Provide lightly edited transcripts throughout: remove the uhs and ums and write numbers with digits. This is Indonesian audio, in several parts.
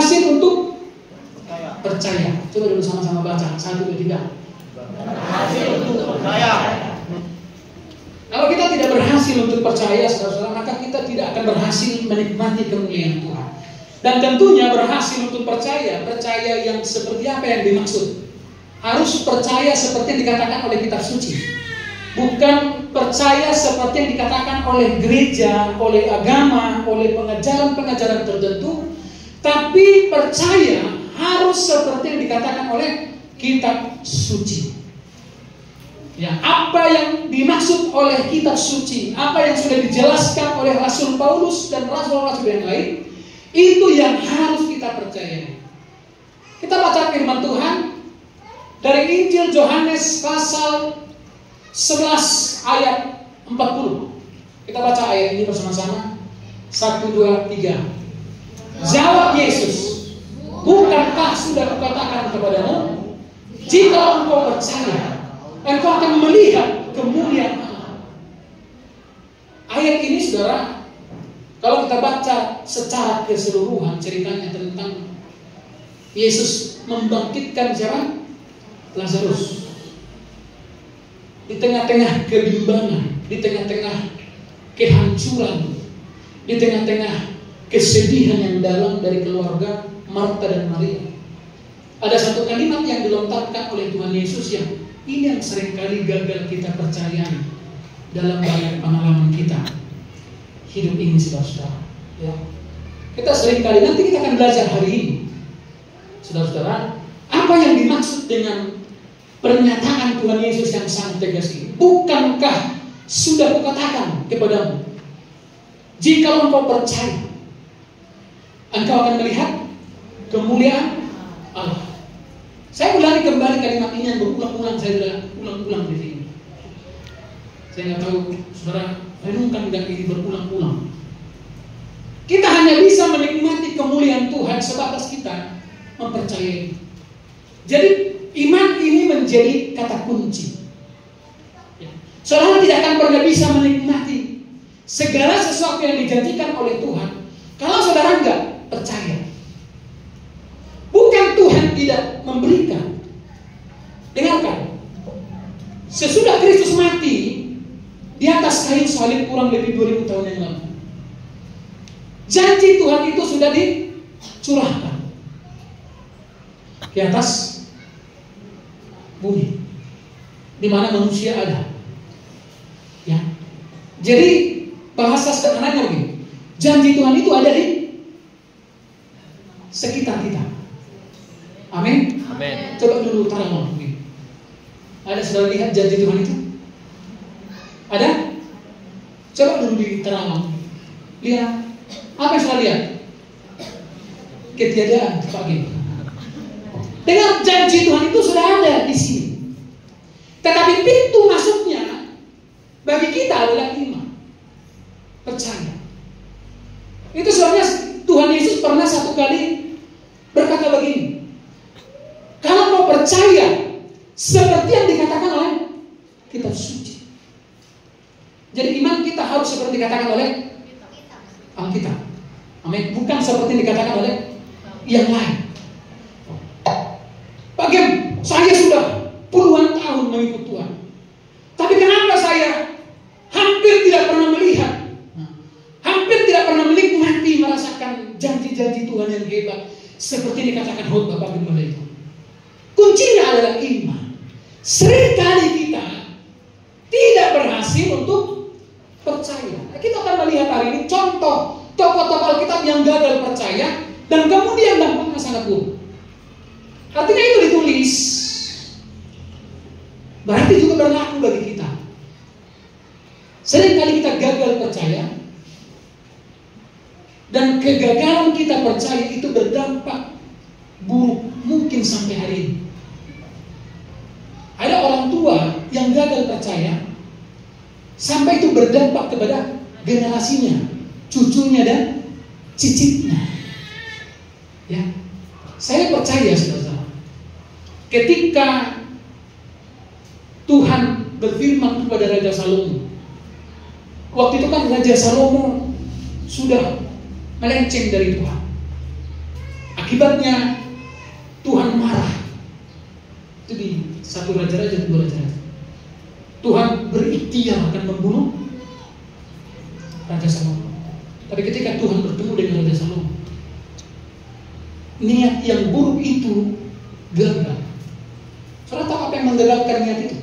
berhasil untuk percaya. Coba dulu sama-sama baca. 1, 2, 3. Berhasil untuk percaya. Kalau kita tidak berhasil untuk percaya, saudara-saudara, maka kita tidak akan berhasil menikmati kemuliaan Tuhan. Dan tentunya berhasil untuk percaya yang seperti apa yang dimaksud. Harus percaya seperti yang dikatakan oleh kitab suci. Bukan percaya seperti yang dikatakan oleh gereja, oleh agama, oleh pengajaran-pengajaran tertentu. Tapi percaya harus seperti yang dikatakan oleh kitab suci. Ya, apa yang dimaksud oleh kitab suci, apa yang sudah dijelaskan oleh Rasul Paulus dan rasul-rasul yang lain, itu yang harus kita percaya. Kita baca firman Tuhan dari Injil Yohanes pasal 11 ayat 40. Kita baca ayat ini bersama-sama. 1, 2, 3. Jawab Yesus, bukankah sudah kukatakan kepadamu, jika engkau percaya, engkau akan melihat kemuliaan Allah. Ayat ini, saudara, kalau kita baca secara keseluruhan, ceritanya tentang Yesus membangkitkan siapa? Lazarus. Di tengah-tengah kebimbangan, di tengah-tengah kehancuran, di tengah-tengah kesedihan yang dalam dari keluarga Marta dan Maria, ada satu kalimat yang dilontarkan oleh Tuhan Yesus yang ini yang seringkali gagal kita percaya dalam banyak pengalaman kita hidup ini, saudara-saudara. Ya. Kita seringkali, nanti kita akan belajar hari ini, saudara-saudara, apa yang dimaksud dengan pernyataan Tuhan Yesus yang sangat tegas ini. Bukankah sudah kukatakan kepadamu, jika engkau percaya, engkau akan melihat kemuliaan Allah. Saya ulangi kembali kalimat ini yang berulang-ulang, saya sudah ulang-ulang di sini. Saya nggak tahu saudara renungkan nggak ini berulang-ulang. Kita hanya bisa menikmati kemuliaan Tuhan sebatas kita mempercayai. Jadi iman ini menjadi kata kunci. Saudara tidak akan pernah bisa menikmati segala sesuatu yang dijanjikan oleh Tuhan kalau saudara nggak percaya. Bukan Tuhan tidak memberikan. Dengarkan, sesudah Kristus mati di atas kayu salib kurang lebih 2000 tahun yang lalu, janji Tuhan itu sudah dicurahkan di atas bumi, di mana manusia ada. Ya, jadi bahasa sederhananya begini, janji Tuhan itu ada di sekitar kita. Amin. Amin. Coba dulu taruh begini. Ada saudara lihat janji Tuhan itu? Ada? Coba dulu diterang. Lihat. Apa yang saudara lihat? Ketiadaan pagi. Dengan janji Tuhan itu sudah ada di sini. Tetapi pintu masuknya bagi kita adalah iman, percaya. Itu sebabnya Tuhan Yesus pernah satu kali berkata begini, kalau mau percaya seperti yang dikatakan oleh kitab suci. Jadi iman kita harus seperti dikatakan oleh Alkitab. Amin. Bukan seperti yang dikatakan oleh yang lain. Pak Gem, saya sudah puluhan tahun mengikut Tuhan, tapi kenapa saya hampir tidak pernah melihat, hampir tidak pernah menikmati, merasakan janji-janji Tuhan yang hebat seperti dikatakan khotbah Pak Gembala itu? Kuncinya adalah iman. Seringkali kita tidak berhasil untuk percaya. Kita akan melihat hari ini contoh tokoh-tokoh Alkitab yang gagal percaya dan kemudian dampaknya sangat buruk. Artinya itu ditulis, berarti juga berlaku bagi kita. Seringkali kita gagal percaya, dan kegagalan kita percaya itu berdampak buruk mungkin sampai hari ini. Ada orang tua yang gagal percaya sampai itu berdampak kepada generasinya, cucunya dan cicitnya. Ya, saya percaya saudara, ketika Tuhan berfirman kepada Raja Salomo, waktu itu kan Raja Salomo sudah melenceng dari Tuhan. Akibatnya Tuhan marah. Itu di 1 Raja-Raja, 2 Raja-Raja. Tuhan berikhtiar akan membunuh Raja Salomo. Tapi ketika Tuhan bertemu dengan Raja Salomo, niat yang buruk itu gagal. Saudara tahu apa yang menggagalkan niat itu?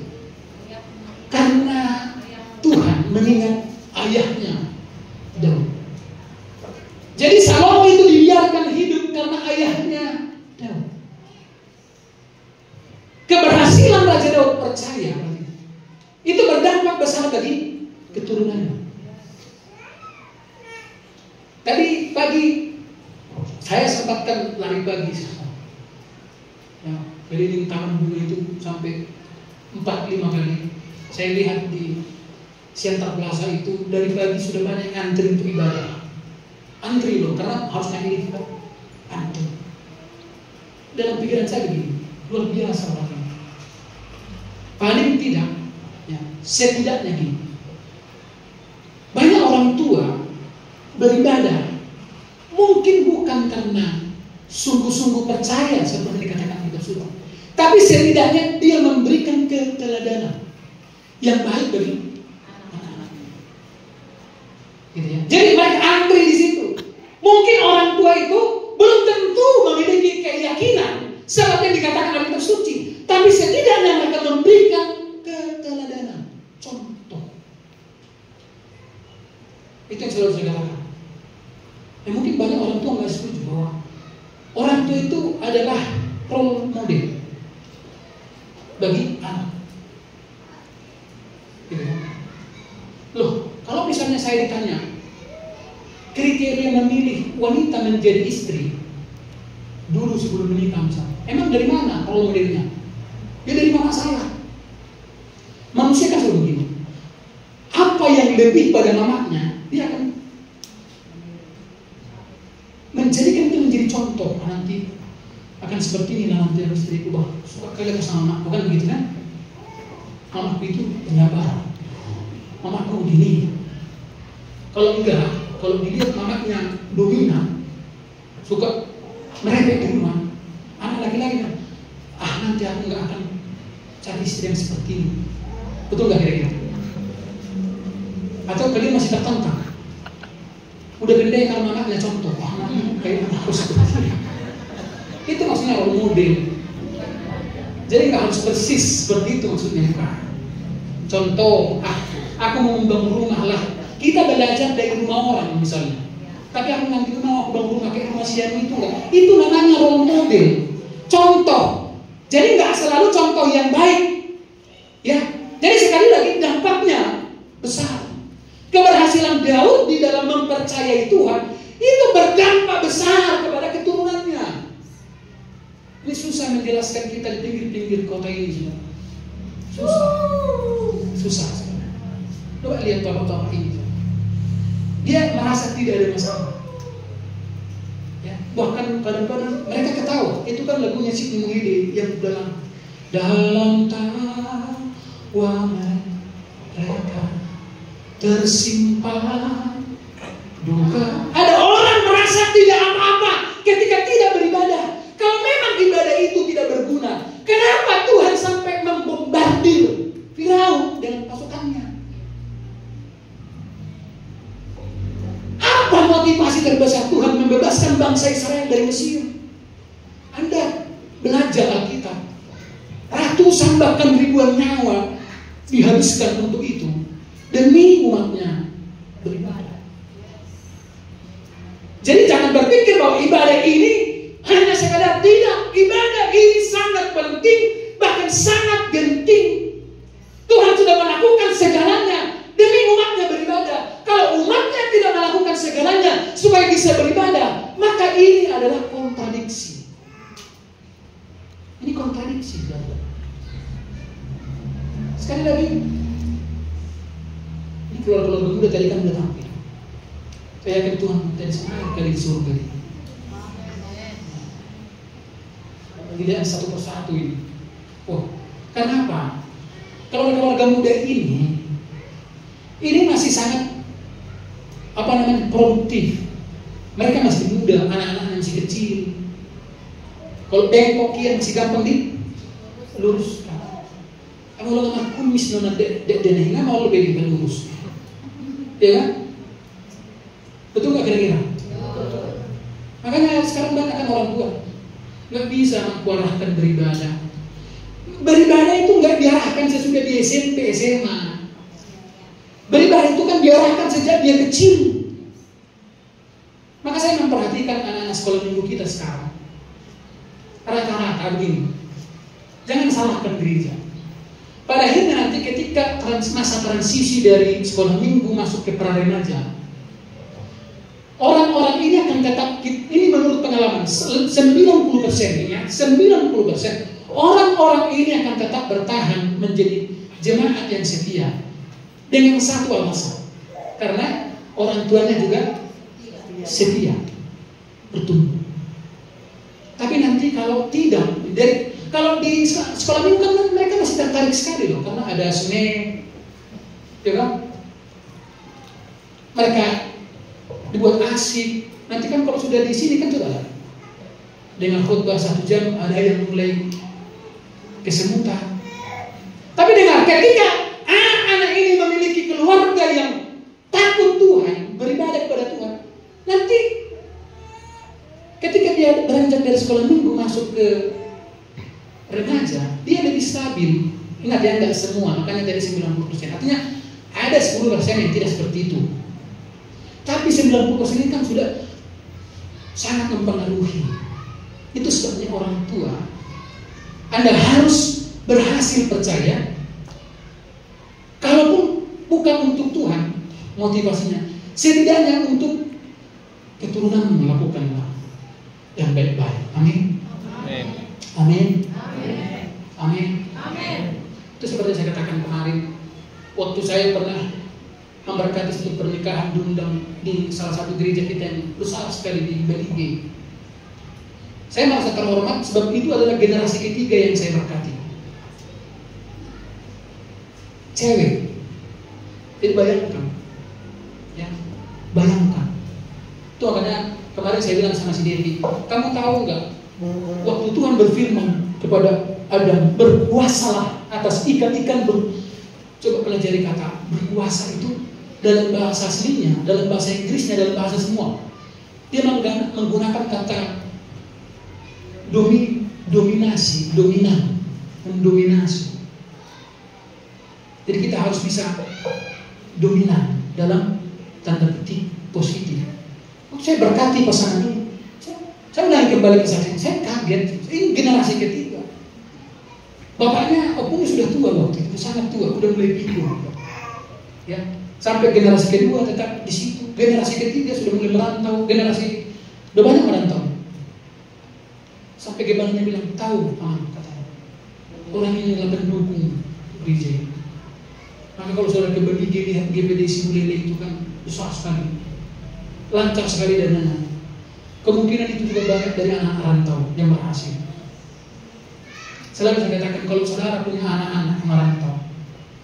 Karena Tuhan mengingat ayahnya Daud. Jadi Salomo itu dibiarkan hidup karena ayahnya Daud. Keberhasilan Raja Daud percaya itu berdampak besar bagi keturunannya. Tadi pagi saya sempatkan lari pagi. Ya, jadi di taman bunga itu sampai 4-5 kali. Saya lihat di Center Plaza itu dari pagi sudah banyak yang antri untuk ibadah. Antri loh, karena harus naik lift. Antri. Dalam pikiran saya begini, luar biasa orang ini. Paling tidak, ya, setidaknya gini. Banyak orang tua beribadah mungkin bukan karena sungguh-sungguh percaya seperti dikatakan kita sudah, tapi setidaknya dia memberikan keteladanan yang baik bagi anak-anak. Gitu ya. Jadi mereka antri di situ. Mungkin orang tua itu belum tentu memiliki keyakinan seperti yang dikatakan oleh kitab suci, tapi setidaknya mereka memberikan keteladanan, contoh. Itu yang selalu saya katakan. Mungkin banyak orang tua nggak setuju bahwa orang tua itu adalah role model bagi anak. Gitu ya. Loh, kalau misalnya saya ditanya kriteria memilih wanita menjadi istri dulu sebelum menikah misalnya, emang dari mana role modelnya? Ya dari mama saya. Manusia kan selalu begini. Apa yang lebih pada mamanya, dia akan menjadikan itu menjadi contoh. Nanti akan seperti ini nanti harus istriku, bah suka kalian sama mamaku, kan begitu kan? Mamaku itu penyabar, mamaku begini. Kalau enggak, kalau dilihat mamanya dominan, suka merepek di rumah, anak laki-laki kan, nanti aku enggak akan cari istri yang seperti ini. Betul nggak kira-kira? Atau kalian masih tertentang? Udah gede kalau anaknya contoh, anaknya kayak harus seperti ini. Itu maksudnya role model. Jadi nggak harus persis seperti itu maksudnya. Contoh, aku mau membangun rumah lah. Kita belajar dari rumah orang misalnya. Tapi aku nanti mau bangun rumah kayak rumah siapa itu enggak. Itu namanya role model. Contoh. Jadi nggak selalu contoh yang baik. Ya. Jadi sekali lagi dampaknya besar. Keberhasilan Daud di dalam mempercayai Tuhan itu berdampak besar kepada keturunannya. Ini susah menjelaskan kita di pinggir-pinggir kota ini. Susah. Coba lihat bapak-bapak ini. Dia merasa tidak ada masalah. Ya, bahkan kadang-kadang mereka ketawa. Itu kan lagunya Sidney Muhyiddin yang dalam tawa mereka tersimpan duka. Ada orang merasa tidak apa-apa ketika tidak beribadah. Kalau memang ibadah itu tidak berguna, kenapa Tuhan sampai membombardir Firaun dengan pasukannya? Apa motivasi terbesar Tuhan membebaskan bangsa Israel dari Mesir? Anda belajar Alkitab. Ratusan bahkan ribuan nyawa dihabiskan untuk itu demi umatnya beribadah. Jadi jangan berpikir bahwa ibadah ini hanya sekadar, tidak. Ibadah ini sangat penting, bahkan sangat genting. Tuhan sudah melakukan segalanya demi umatnya beribadah. Kalau umatnya tidak melakukan segalanya supaya bisa beribadah, maka ini adalah kontradiksi. Ini kontradiksi, saudara. Sekali lagi, ini keluarga muda tadi kan udah tampil. Saya yakin Tuhan dari sana kali di surga ini. Dilihat satu persatu ini. Oh, kenapa? Keluarga muda ini masih sangat produktif. Mereka masih muda, anak-anak masih kecil. Kalau bengkok kian masih gampang diluruskan. Kalau nggak kumis nona denehnya mau lebih lurus, ya kan? Betul nggak kira-kira? Makanya sekarang banyak kan orang tua nggak bisa mengarahkan beribadah. Beribadah itu nggak diarahkan sesudah di SMP, SMA. Beribadah itu kan diarahkan sejak dia kecil. Maka saya memperhatikan anak-anak sekolah minggu kita sekarang. Rata-rata begini, jangan salahkan gereja. Pada akhirnya nanti ketika masa transisi dari sekolah minggu masuk ke pra-remaja, orang-orang ini akan tetap, ini menurut pengalaman 90% ya, 90% orang-orang ini akan tetap bertahan menjadi jemaat yang setia dengan satu alasan, karena orang tuanya juga setia, bertumbuh. Tapi nanti kalau tidak, kalau di sekolah minggu kan mereka masih tertarik sekali loh, karena ada seni, ya kan? Mereka dibuat asik. Nanti kan kalau sudah di sini kan sudah dengan khutbah 1 jam ada yang mulai kesemutan. Tapi dengar, ketika anak ini memiliki keluarga yang takut Tuhan, beribadah kepada Tuhan, nanti ketika dia beranjak dari sekolah minggu masuk ke remaja, dia lebih stabil. Ingat ya, enggak semua, makanya dari 90%. Artinya ada 10% yang tidak seperti itu. Tapi 90% ini kan sudah sangat mempengaruhi. Itu sebabnya orang tua, Anda harus berhasil percaya. Kalaupun bukan untuk Tuhan, motivasinya setidaknya untuk keturunan melakukanlah yang baik-baik. Amin. Amin. Amin. Amin. Amin. Amin. Itu seperti saya katakan kemarin, waktu saya pernah memberkati satu pernikahan diundang di salah satu gereja kita yang besar sekali di Belige. Saya merasa terhormat sebab itu adalah generasi ketiga yang saya berkati. Cewek. Jadi bayangkan, ya, bayangkan. Itu makanya kemarin saya bilang sama si Devi, kamu tahu nggak? Waktu Tuhan berfirman kepada Adam, berkuasalah atas ikan-ikan. Coba pelajari kata berkuasa itu dalam bahasa aslinya, dalam bahasa Inggrisnya, dalam bahasa semua. Dia menggunakan kata dominasi, dominan, mendominasi. Jadi kita harus bisa dominan dalam tanda petik positif. Saya berkati pasangan ini. Saya udah kembali ke saya kaget. Ini generasi ketiga. Bapaknya opung sudah tua waktu itu, sangat tua, udah mulai pikir. Ya, sampai generasi kedua tetap di situ. Generasi ketiga sudah mulai merantau. Generasi udah banyak merantau. Sampai gebalanya bilang, tahu, katanya, orang ini adalah pendukung gereja ini. Maka kalau saudara kembali lihat GPD Simulele itu kan besar sekali, lancar sekali dananya. Kemungkinan itu juga banyak dari anak rantau yang berhasil. Selalu saya katakan, kalau saudara punya anak-anak merantau,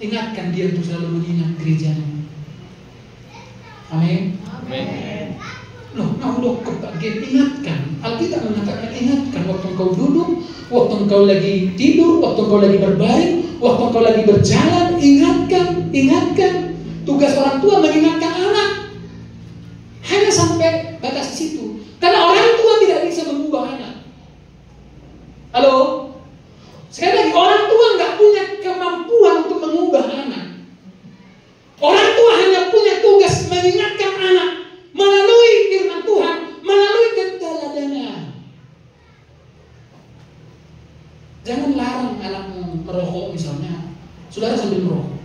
ingatkan dia untuk selalu mengingat gerejanya. Amin. Amin. Loh, ingatkan. Alkitab mengatakan ingatkan waktu engkau duduk, waktu engkau lagi tidur, waktu engkau lagi berbaring, waktu engkau lagi berjalan, ingatkan. Tugas orang tua mengingatkan anak. Hanya sampai batas situ. Karena orang tua tidak bisa mengubah anak. Halo? Sekali lagi, orang tua nggak punya kemampuan untuk mengubah anak. Orang tua hanya punya tugas mengingatkan anak melalui firman Tuhan, melalui keteladanan. Jangan larang anakmu merokok misalnya. Saudara sambil merokok,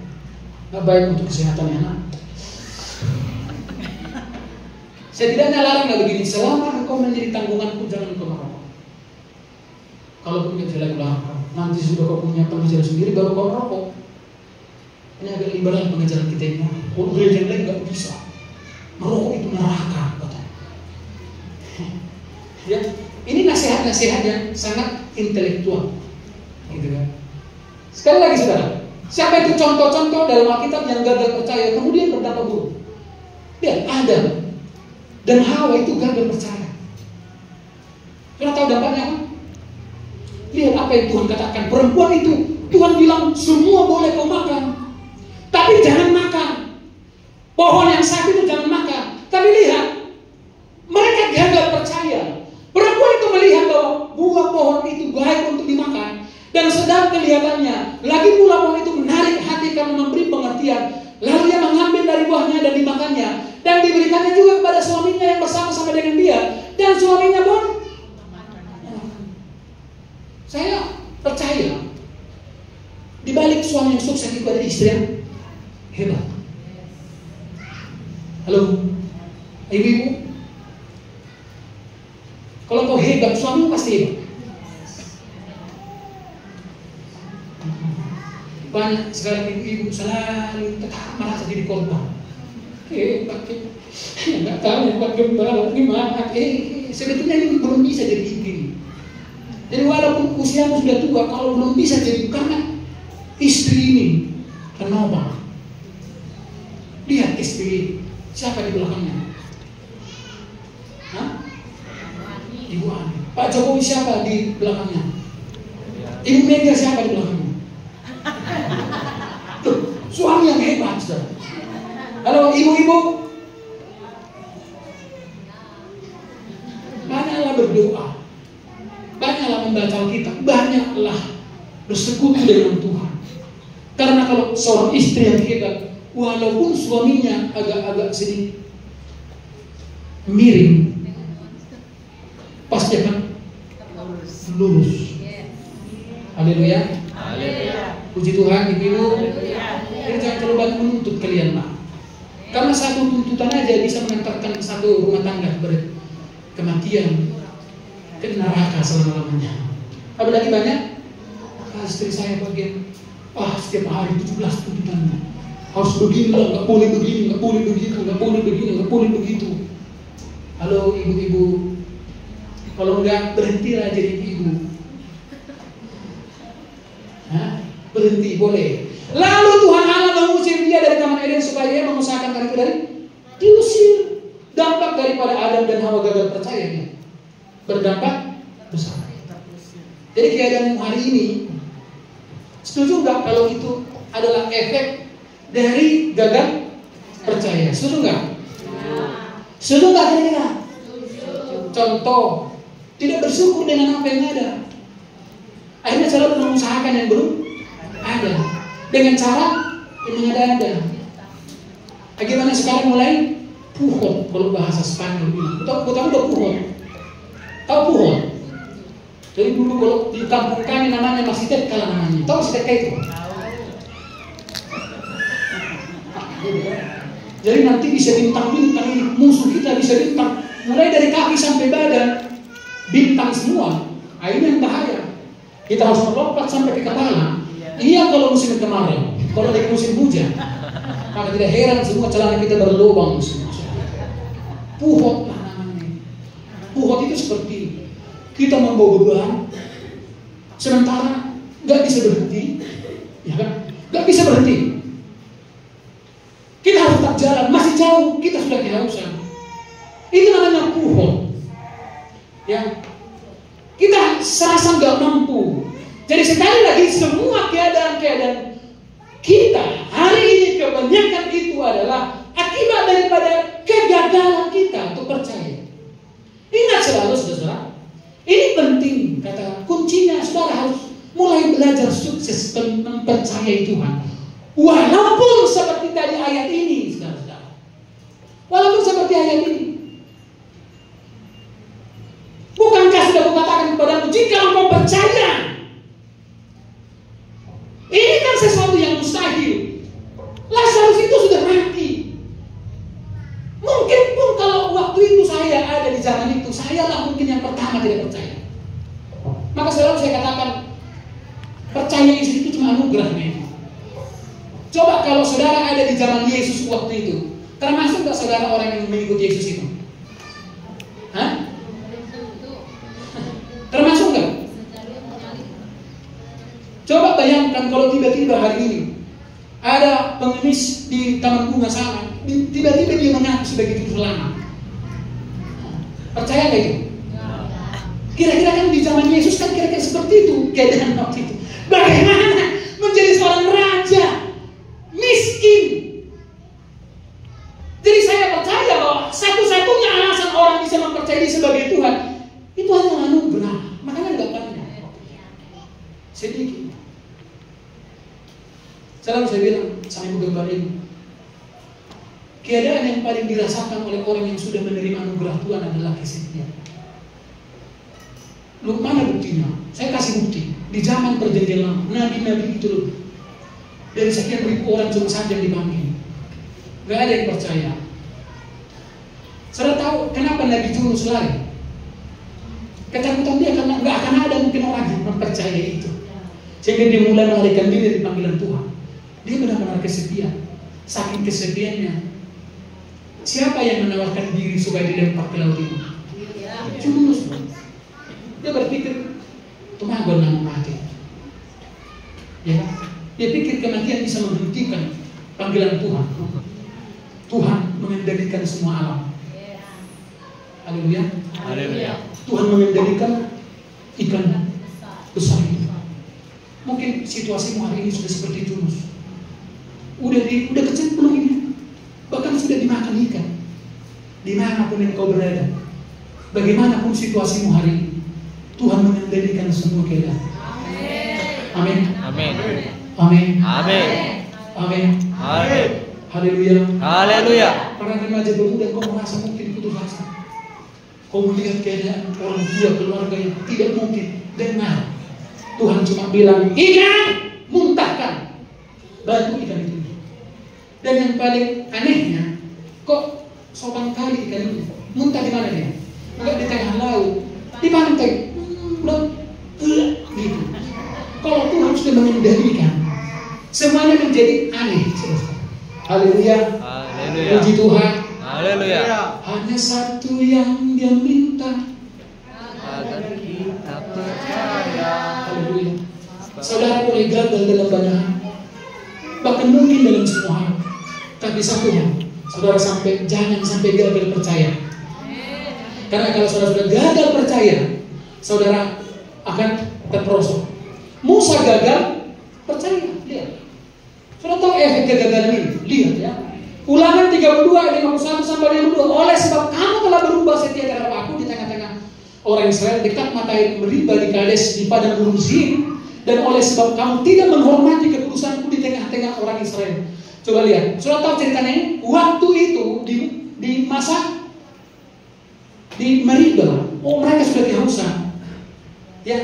nggak baik untuk kesehatan anak. Setidaknya laranglah begini, selama engkau menjadi tanggunganku, jangan engkau merokok. Kalau pun tidak bisa larang, nanti sudah kau punya pengajaran sendiri baru kau merokok. Ini agak liberal pengajaran kita ini. Kalau gereja yang lain nggak bisa. Merokok itu neraka, katanya. Ya, ini nasihat-nasihat yang sangat intelektual, gitu kan. Sekali lagi saudara, siapa itu contoh-contoh dalam Alkitab yang gagal percaya kemudian berdampak buruk? Lihat, Adam dan Hawa itu gagal percaya. Sudah tahu dampaknya kan? Lihat apa yang Tuhan katakan. Perempuan itu, Tuhan bilang semua boleh kau makan, tapi jangan makan. Pohon yang sakit itu jangan makan. Tapi lihat, mereka gagal percaya. Perempuan itu melihat bahwa buah pohon itu baik untuk dimakan, dan sedang kelihatannya lagi pula pohon itu menarik hati karena memberi pengertian. Lalu dia mengambil dari buahnya dan dimakannya, dan diberikannya juga kepada suaminya yang bersama-sama dengan dia, dan suaminya pun. Saya percaya di balik suami yang sukses itu ada istri yang hebat. Halo, ibu-ibu, kalau kau hebat, suamimu pasti hebat. Banyak sekali ibu-ibu selalu tetap merasa jadi korban. Pakai nggak tahu buat gembala gimana. Sebetulnya ini belum bisa jadi istri. Jadi walaupun usiamu sudah tua, kalau belum bisa jadi, karena istri ini penopang. Lihat istri, siapa di belakangnya? Hah? Ibu Ani. Pak Jokowi siapa di belakangnya? Ibu Mega siapa di belakangnya? Tuh, suami yang hebat, saudara. Halo ibu-ibu, banyaklah berdoa, banyaklah membaca Alkitab, banyaklah bersekutu dengan Tuhan. Karena kalau seorang istri yang hebat, walaupun suaminya agak-agak sedikit miring, pasti akan lurus. Haleluya. Puji Tuhan, ibu. Jadi jangan terlalu banyak menuntut kalian, Pak. Karena satu tuntutan aja bisa mengantarkan satu rumah tangga kepada kematian, ke neraka selama-lamanya. Apalagi banyak istri saya bagian, setiap hari 17 tuntutannya. Harus begini lah, nggak boleh begini, nggak boleh begitu, nggak boleh begini, nggak boleh begitu. Halo ibu-ibu, kalau enggak berhentilah jadi ibu. Berhenti, boleh. Lalu Tuhan Allah mengusir dia dari Taman Eden supaya dia mengusahakan kali itu dari diusir. Dampak daripada Adam dan Hawa gagal percayanya berdampak besar. Jadi keadaan hari ini, setuju nggak kalau itu adalah efek dari gagal percaya? Setuju nggak? Setuju nggak kira-kira? Contoh, tidak bersyukur dengan apa yang ada. Akhirnya selalu mengusahakan yang belum ada dengan cara yang ada. Bagaimana sekarang mulai puhon, kalau bahasa Spanyol bilang. Tahu udah puhon? Tahu puhon? Jadi dulu kalau di kampung kami namanya masih teka namanya. Tahu masih teka itu? Jadi nanti bisa bintang-bintang ini, musuh kita bisa bintang, mulai dari kaki sampai badan, bintang semua. Ini yang bahaya. Kita harus melompat sampai ke kepala. Iya kalau musim kemarau, kalau lagi musim hujan, maka tidak heran semua celana kita berlubang semua. Puhot lah namanya. Puhot itu seperti kita membawa beban, sementara nggak bisa berhenti, ya kan? Nggak bisa berhenti. Kita harus tetap jalan, masih jauh, kita sudah kehausan. Itu namanya puhot. Ya, kita serasa nggak mampu. Jadi sekali lagi semua keadaan-keadaan kita hari ini kebanyakan itu adalah akibat daripada kegagalan kita untuk percaya. Ingat selalu saudara, ini penting, kata kuncinya saudara harus mulai belajar sukses mempercayai Tuhan. Walaupun seperti tadi ayat ini, saudara-saudara. Walaupun seperti ayat ini. Bukankah sudah kukatakan kepadamu, jika engkau percaya, ini kan sesuatu yang mustahil. Lazarus itu sudah mati. Mungkin pun kalau waktu itu saya ada di zaman itu, saya lah mungkin yang pertama tidak percaya. Maka selalu saya katakan, percaya Yesus itu cuma anugerah. Coba kalau saudara ada di zaman Yesus waktu itu, termasuk nggak saudara orang yang mengikuti Yesus itu? Hah? Termasuk nggak? Coba bayangkan kalau tiba-tiba hari ini ada pengemis di taman bunga sana, tiba-tiba dia mengaku sebagai juru selamat. Percaya nggak itu? Kira-kira kan di zaman Yesus kan kira-kira seperti itu keadaan waktu itu. Bagaimana menjadi seorang raja miskin? Jadi saya percaya bahwa satu-satunya alasan orang bisa mempercayai sebagai Tuhan itu hanya anugerah. Makanya nggak banyak, sedikit. Selalu saya bilang sama ibu gembala ini, keadaan yang paling dirasakan oleh orang yang sudah menerima anugerah Tuhan adalah kesepian. Lu mana buktinya? Saya kasih bukti. Di zaman perjanjian lama, nabi-nabi itu loh, dari sekian ribu orang cuma saja yang dipanggil. Gak ada yang percaya. Saudara tahu kenapa Nabi Yunus lari? Ketakutan dia karena gak akan ada mungkin orang yang mempercayai itu. Sehingga dia mulai melarikan diri dari panggilan Tuhan. Dia benar-benar kesepian. Saking kesepiannya, siapa yang menawarkan diri supaya dilempar ke laut ini? Yunus. Dia berpikir, Tuhan gue nggak mati. Ya, dia pikir kematian bisa menghentikan panggilan Tuhan. Tuhan mengendalikan semua alam. Haleluya. Haleluya. Tuhan mengendalikan ikan besar itu. Mungkin situasimu hari ini sudah seperti Yunus. Udah kecemplung ini, bahkan sudah dimakan ikan. Dimanapun engkau berada, bagaimanapun situasimu hari ini, Tuhan mengendalikan semua keadaan. Amin. Amin. Amin. Amin. Amin. Amin. Haleluya. Haleluya. Para remaja bermuda, kau merasa mungkin putus asa. Kau melihat keadaan orang tua, keluarga yang tidak mungkin. Dengar, Tuhan cuma bilang, ikan, muntahkan. Bantu ikan itu. Dan yang paling anehnya, kok sopan kali ikan itu. Muntah di mana dia? Enggak di tengah laut, di pantai. Gitu. Kalau Tuhan sudah mengendalikan, semuanya menjadi aneh. Haleluya. Haleluya. Puji Tuhan. Haleluya. Hanya satu yang dia minta, Agar kita percaya. haleluya. Saudara boleh gagal dalam banyak hal, bahkan mungkin dalam semua hal, tapi satu hal, saudara jangan sampai gagal percaya. Karena kalau saudara sudah gagal percaya, saudara akan terperosok. Musa gagal percaya, lihat. Saudara tahu efek kegagalan ini? Lihat ya. Ulangan 32, 51 sampai 52. Oleh sebab kamu telah berubah setia terhadap aku di tengah-tengah orang Israel, dekat mata air Meriba di Kades di padang gurun Zin, dan oleh sebab kamu tidak menghormati kekudusanku di tengah-tengah orang Israel. Coba lihat, saudara tahu ceritanya ini? Waktu itu di masa di Meriba, mereka sudah kehausan. Ya,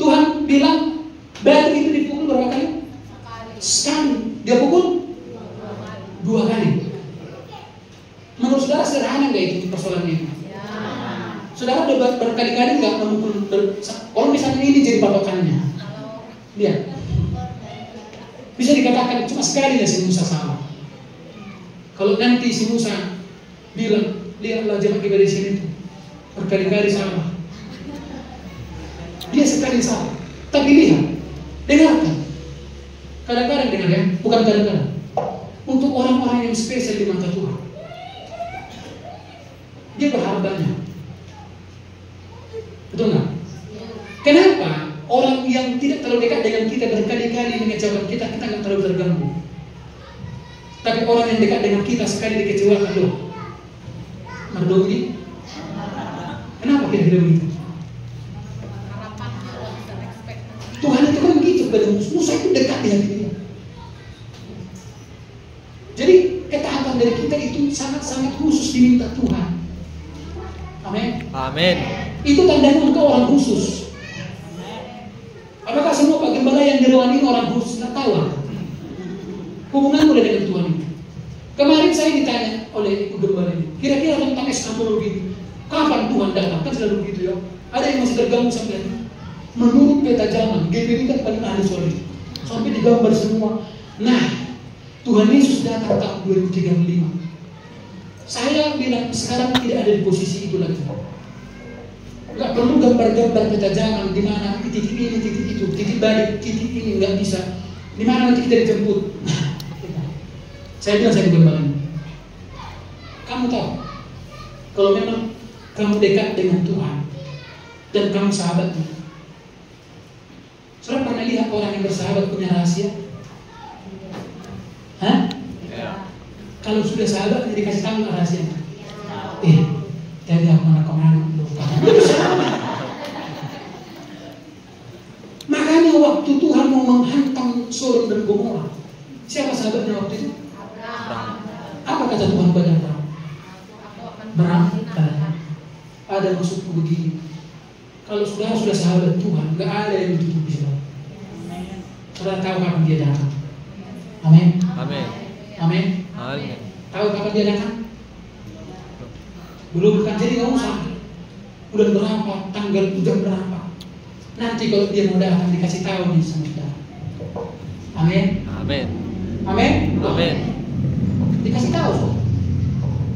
Tuhan bilang batu itu dipukul berapa kali? Sekali. Dia pukul 2 kali. Menurut saudara sederhana nggak itu persoalannya? Ya. Saudara udah berkali-kali nggak memukul? Kalau misalnya ini jadi patokannya, lihat. Bisa dikatakan cuma sekali lah si Musa salah. Kalau nanti si Musa bilang, lihatlah jemaat kita di sini tuh berkali-kali salah. Dia sekali salah. Tapi lihat, dengarkan. Kadang-kadang dengar ya, bukan kadang-kadang. Untuk orang-orang yang spesial di mata Tuhan, dia berharap banyak. Betul nggak? Kenapa orang yang tidak terlalu dekat dengan kita berkali-kali mengecewakan kita nggak terlalu terganggu? Tapi orang yang dekat dengan kita sekali dikecewakan loh, merdu ini. Kenapa kira-kira begitu? Tuhan itu kan begitu kepada Musa itu dekat di hati dia. Jadi ketaatan dari kita itu sangat-sangat khusus diminta Tuhan. Amin. Amin. Itu tandanya engkau orang khusus. Apakah semua Pak Gembala yang di ruangan ini orang khusus? Nggak tahu. Hubunganmu dengan Tuhan itu. Kemarin saya ditanya oleh Ibu Gembala ini, kira-kira tentang eskatologi, kapan Tuhan datang? Kan selalu begitu ya. Ada yang masih terganggu sampai ini. Menurut peta zaman, GPI kan paling ahli soal itu. Sampai digambar semua. Nah, Tuhan Yesus datang tahun 2035. Saya bilang sekarang tidak ada di posisi itu lagi. Nggak perlu gambar-gambar peta zaman di mana titik ini, titik itu, titik balik, titik ini nggak bisa. Di mana nanti kita dijemput. Saya bilang saya gambar ini. Kamu tahu, kalau memang kamu dekat dengan Tuhan, dan kamu sahabatnya. Saudara pernah lihat orang yang bersahabat punya rahasia? Hah? Ya. Kalau sudah sahabat dikasih tahu rahasianya. Jadi aku mana kemarin lupa. Makanya waktu Tuhan mau menghantam Sodom dan Gomora, siapa sahabatnya waktu itu? Apa kata Tuhan pada Abraham? Abraham, ada maksudku begini. Kalau sudah sahabat Tuhan, nggak ada yang ditutupi saudara. Saudara tahu kapan dia datang? Amin. Amin. Amin. Amin. Tahu kapan dia datang? Belum kan, jadi nggak usah. Bulan berapa, tanggal jam berapa? Nanti kalau dia mau datang dikasih tahu nih sama saudara. Amin. Amin. Amin. Amin. Dikasih tahu.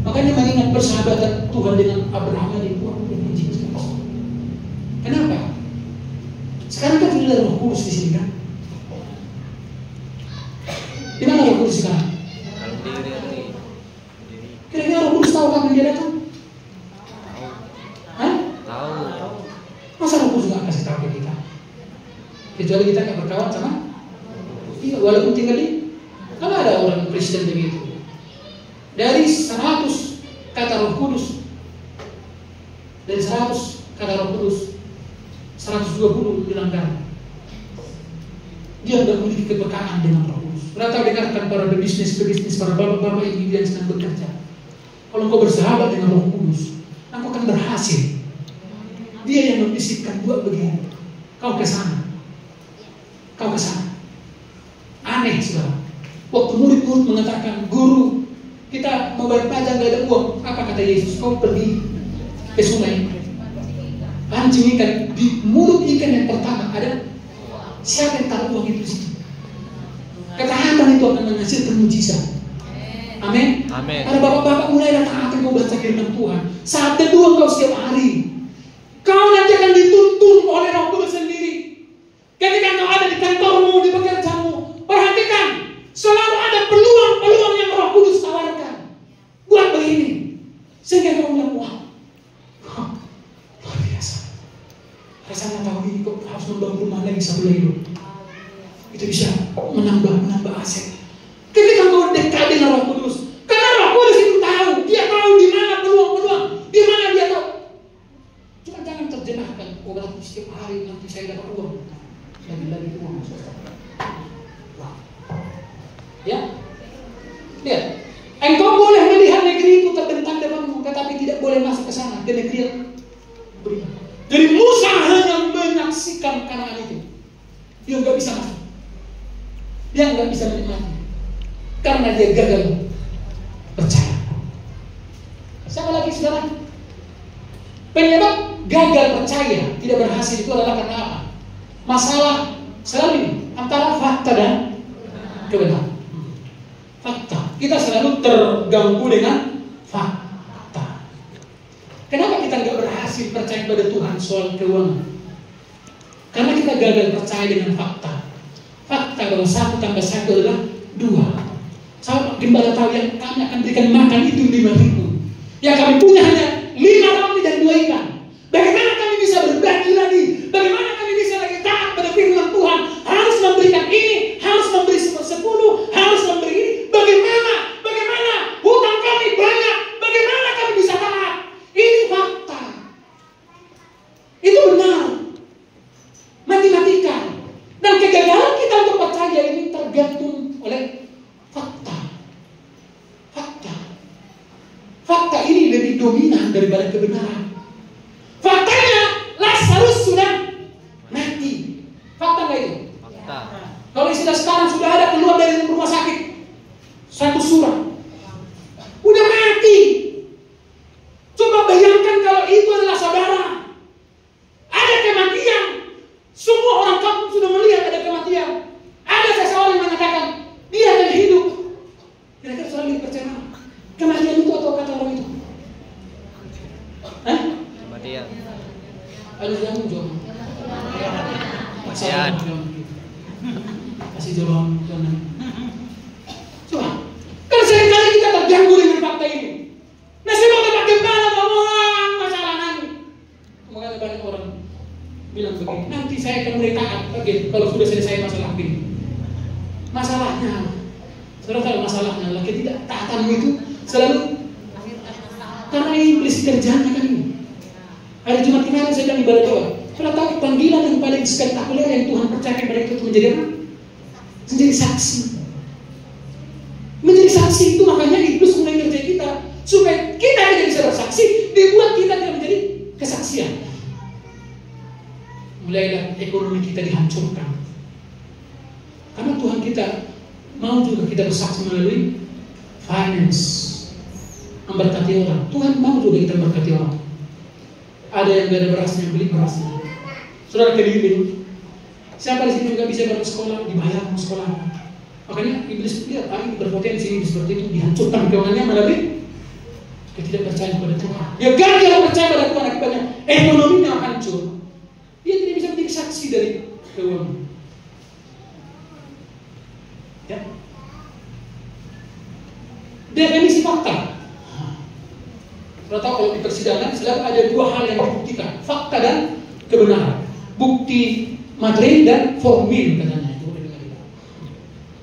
Makanya mengingat persahabatan Tuhan dengan Abraham ini, Tuhan berjanji. Kenapa? Sekarang kan sudah ada Roh Kudus di sini kan? Di mana Roh Kudus sekarang? Kira-kira Roh Kudus tahu kapan dia datang? Hah? Tahu. Masa Roh Kudus nggak kasih tahu ke kita? Kecuali kita nggak berkawan sama? Iya, walaupun tinggal di. Kalau ada orang Kristen begitu, dari 100 kata Roh Kudus, dari 100 kata Roh Kudus, 120 dilanggar. Dia tidak memiliki kepekaan dengan Roh Kudus. Rata dikatakan para pebisnis, para bapak-bapak ibu yang sedang bekerja. Kalau engkau bersahabat dengan Roh Kudus, engkau akan berhasil. Dia yang membisikkan, buat begini. Kau ke sana. Kau ke sana. Aneh saudara. Waktu murid-murid mengatakan, guru, kita mau bayar pajak nggak ada uang. Apa kata Yesus? Kau pergi ke sungai, pancing ikan. Di mulut ikan yang pertama ada siapa yang taruh uang itu di situ? Ketaatan itu akan menghasilkan mujizat. Amin. Amin. Ada bapak-bapak mulai datang akan kau baca firman Tuhan. Saat kedua kau setiap hari, kau nanti akan dituntun oleh Roh Kudus sendiri. Ketika kau ada di kantormu, di pekerjaanmu, perhatikan, selalu ada peluang-peluang yang Roh Kudus tawarkan. Buat begini, sehingga kau bilang, wah, luar biasa. Rasanya tahun ini kok harus membangun rumah lagi satu lagi. Itu bisa menambah aset. Ketika kau dekat dengan Roh Kudus, karena Roh Kudus itu tahu, dia tahu di mana peluang-peluang, di mana dia tahu. Cuma jangan terjemahkan, oh berarti setiap hari nanti saya dapat uang, lagi uang. Wah. Ya, lihat. Engkau boleh melihat negeri itu terbentang depanmu, tetapi tidak boleh masuk ke sana, ke negeri yang beriman. Jadi Musa hanya menyaksikan Kanaan itu, dia nggak bisa masuk, dia nggak bisa menikmati, karena dia gagal percaya. Siapa lagi saudara? Penyebab gagal percaya, tidak berhasil itu adalah karena apa? Masalah selalu antara fakta dan kebenaran. Fakta, kita selalu terganggu dengan fakta. Kenapa kita nggak berhasil percaya pada Tuhan soal keuangan? Karena kita gagal percaya dengan fakta. Fakta bahwa 1 tambah 1 adalah 2. Sahabat gembala tahu yang kami akan berikan makan itu 5.000. Yang kami punya hanya 5 roti dan 2 ikan. Bagaimana kami bisa berbagi lagi? Bagaimana kami bisa lagi taat pada firman Tuhan? Harus memberikan ini, harus memberi 10, harus memberi ini. Bagaimana? Hutang kami banyak. Bagaimana kami bisa taat? Ini fakta. Itu benar. Matematika. Dan kegagalan kita untuk percaya ini tergantung oleh fakta. Fakta ini lebih dominan daripada kebenaran. Faktanya Lazarus sudah mati. Fakta nggak itu? Fakta. Kalau istilah sekarang sudah ada keluar dari rumah sakit, 1 surat, udah mati. Coba bayangkan kalau itu adalah saudara. Ada kematian. Semua orang kampung sudah melihat ada kematian. Ada seseorang yang mengatakan dia akan hidup. Kira-kira selalu percaya kematian itu atau kata orang itu? Hah? Kematian. Ayo jangan jawab. Kematian. Kasih jawaban. Coba. Karena seringkali kita terganggu dengan fakta ini. Nah, saya mau tempat gembala ngomong masalah nanti. Mau Makanya banyak orang bilang begini, nanti saya akan mulai taat kalau sudah selesai masalah ini. Masalahnya, saudara tahu masalahnya adalah ketidaktaatan itu selalu karena iblis kerjanya kan ini. Hari Jumat kemarin saya bilang ibadah doa. Saudara tahu panggilan yang paling spektakuler yang Tuhan percayakan pada kita itu menjadi apa? Menjadi saksi. Menjadi saksi itu makanya iblis mulai ngerjain kita supaya kita tidak bisa bersaksi, dibuat kita tidak menjadi kesaksian. Mulailah ekonomi kita dihancurkan. Karena Tuhan kita mau juga kita bersaksi melalui finance, memberkati orang. Tuhan mau juga kita memberkati orang. Ada yang gak ada berasnya, beli berasnya. Saudara keliling, siapa di sini juga bisa berangkat sekolah, dibayar sekolah. Makanya iblis lihat, ini berpotensi ini seperti itu, dihancurkan keuangannya melalui ketidakpercayaan kepada Tuhan. Ya gara-gara percaya pada Tuhan akibatnya ekonominya hancur. Dia tidak bisa menjadi saksi dari keuangan. Ya. Definisi fakta. Kita tahu kalau di persidangan selalu ada dua hal yang dibuktikan, fakta dan kebenaran. Bukti materi dan formil katanya itu.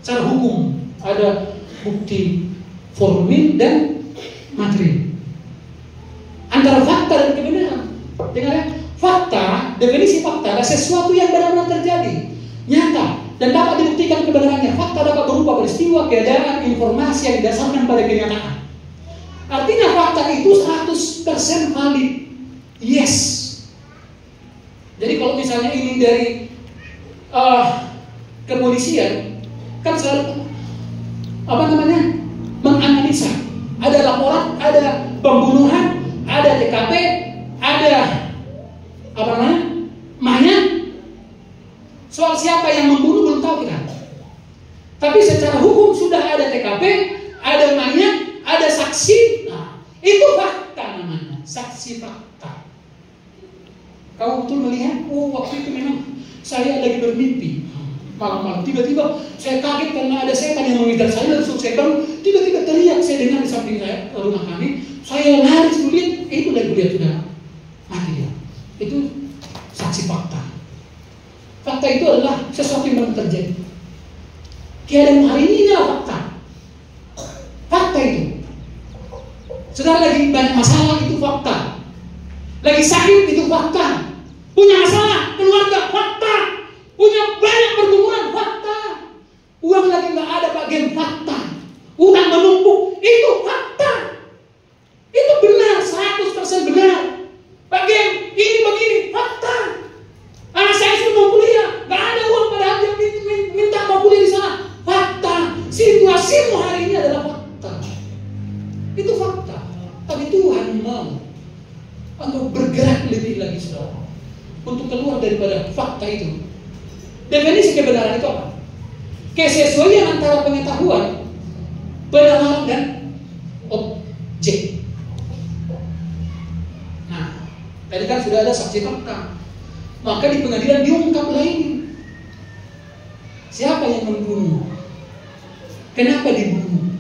Secara hukum ada bukti formil dan materi. Antara fakta dan kebenaran. Dengar ya? Fakta, definisi fakta adalah sesuatu yang benar-benar terjadi, nyata, dan dapat dibuktikan kebenarannya. Fakta dapat berupa peristiwa, keadaan, informasi yang didasarkan pada kenyataan. Artinya fakta itu 100% valid. Yes. Jadi kalau misalnya ini dari kepolisian, kan selalu menganalisa. Ada laporan, ada pembunuhan, ada TKP, ada mayat. Soal siapa yang membunuh belum tahu kita. Tapi secara hukum sudah ada TKP, ada mayat, ada saksi. Nah, itu fakta namanya, saksi fakta. Kau betul melihat, waktu itu memang saya lagi bermimpi. Malam-malam tiba-tiba saya kaget karena ada setan yang mengejar saya, langsung saya bangun, tiba-tiba teriak, saya dengar di samping saya, rumah kami. Saya lari sulit, itu lagi dia sudah mati dia. Itu saksi fakta. Fakta itu adalah sesuatu yang belum terjadi. Keadaan hari ini adalah fakta. Fakta itu. Saudara lagi banyak masalah, itu fakta. Lagi sakit, itu fakta. Punya masalah, keluarga, fakta. Punya banyak pergumulan, fakta. Uang lagi nggak ada, bagian fakta. Utang menumpuk, itu fakta. Itu benar, 100% benar. Bagian ini begini, fakta. Anak saya sudah mau kuliah, nggak ada uang, padahal dia minta mau kuliah di sana. Fakta. Situasimu hari ini adalah fakta. Itu fakta. Tapi Tuhan mau untuk bergerak lebih lagi, saudara, untuk keluar daripada fakta itu. Definisi kebenaran itu apa? Kesesuaian antara pengetahuan, penalaran dan objek. Nah, tadi kan sudah ada saksi fakta. Maka di pengadilan diungkap lagi. Siapa yang membunuh? Kenapa dibunuh?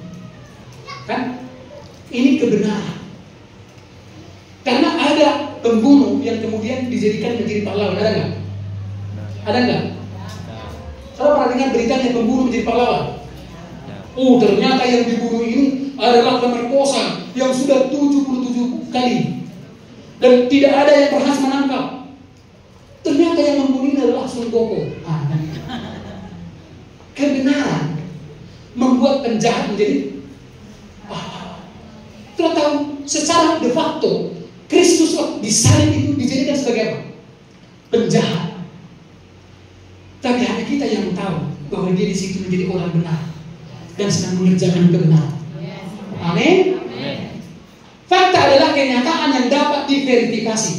Kan? Ini kebenaran. Karena ada pembunuh yang kemudian dijadikan menjadi pahlawan. Ada nggak? Ada nggak? Saya pernah dengar beritanya pembunuh menjadi pahlawan. Ternyata yang dibunuh ini adalah pemerkosa yang sudah 77 kali. Dan tidak ada yang berhasil menangkap. Ternyata yang membunuh ini adalah Sun Gokong. Kebenaran membuat penjahat menjadi kita tahu secara de facto Kristus disalib itu dijadikan sebagai apa? Penjahat. Tapi hanya kita yang tahu bahwa dia di situ menjadi orang benar dan sedang mengerjakan kebenaran. Amin. Fakta adalah kenyataan yang dapat diverifikasi.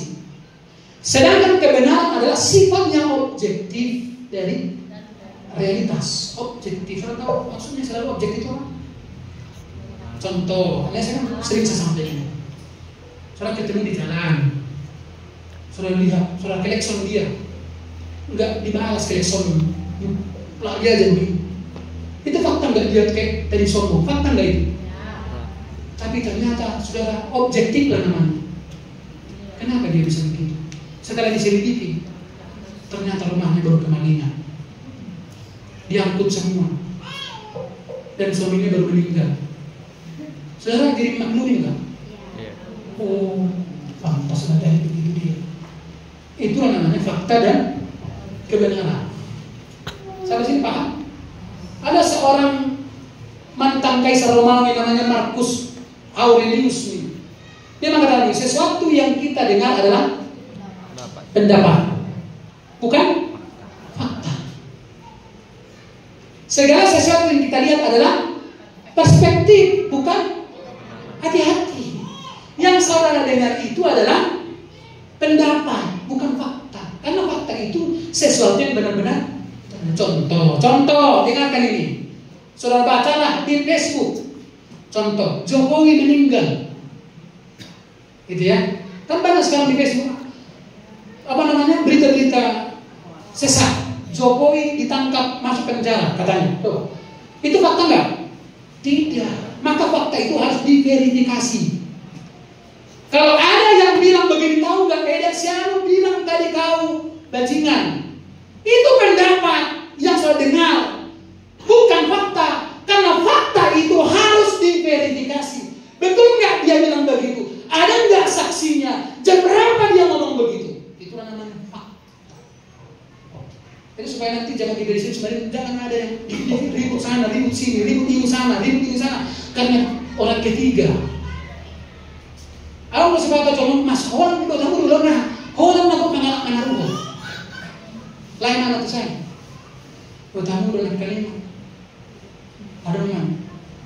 Sedangkan kebenaran adalah sifatnya objektif dari realitas. Objektif, atau maksudnya selalu objektif itu apa? Contoh, saya sering sampaikan. Saudara ketemu di jalan, saudara lihat, saudara kelekson dia, enggak dibalas kelekson, lagi aja begini. Itu fakta nggak dia kayak tadi sombong? Fakta nggak itu? Tapi ternyata saudara objektif lah namanya. Kenapa dia bisa begitu? Setelah diselidiki, ternyata rumahnya baru kemalingan, diangkut semua, dan suaminya baru meninggal. Saudara jadi maklumi nggak? Oh, pantas ada begitu dia. Itulah namanya fakta dan kebenaran. Sampai sini paham? Ada seorang mantan kaisar Romawi namanya Marcus Aurelius. Dia mengatakan sesuatu yang kita dengar adalah pendapat, bukan fakta. Segala sesuatu yang kita lihat adalah perspektif, bukan hati-hati. Yang saudara dengar itu adalah pendapat, bukan fakta. Karena fakta itu sesuatu yang benar-benar. Contoh, dengarkan ini. Saudara bacalah di Facebook. Contoh, Jokowi meninggal. Gitu ya. Kan banyak sekarang di Facebook. Berita-berita sesat. Jokowi ditangkap masuk penjara katanya. Tuh. Itu fakta nggak? Tidak. Maka fakta itu harus diverifikasi. Kalau ada yang bilang begini, tahu nggak? Siapa bilang tadi kau bajingan? Itu pendapat yang saya dengar, bukan fakta. Karena fakta itu harus diverifikasi. Betul nggak dia bilang begitu? Ada nggak saksinya? Jam berapa dia ngomong begitu? Itulah namanya fakta. Jadi supaya nanti jangan diberi sini, jangan ada yang ribut sana, ribut sini, ribut ini sana, ribut ini sana. Karena orang ketiga. Aku masih baca cuma mas Holland itu tahu dulu nah Holland aku pengalaman rumah. Lain mana tuh saya? Tamu dalam kalimat. Ada yang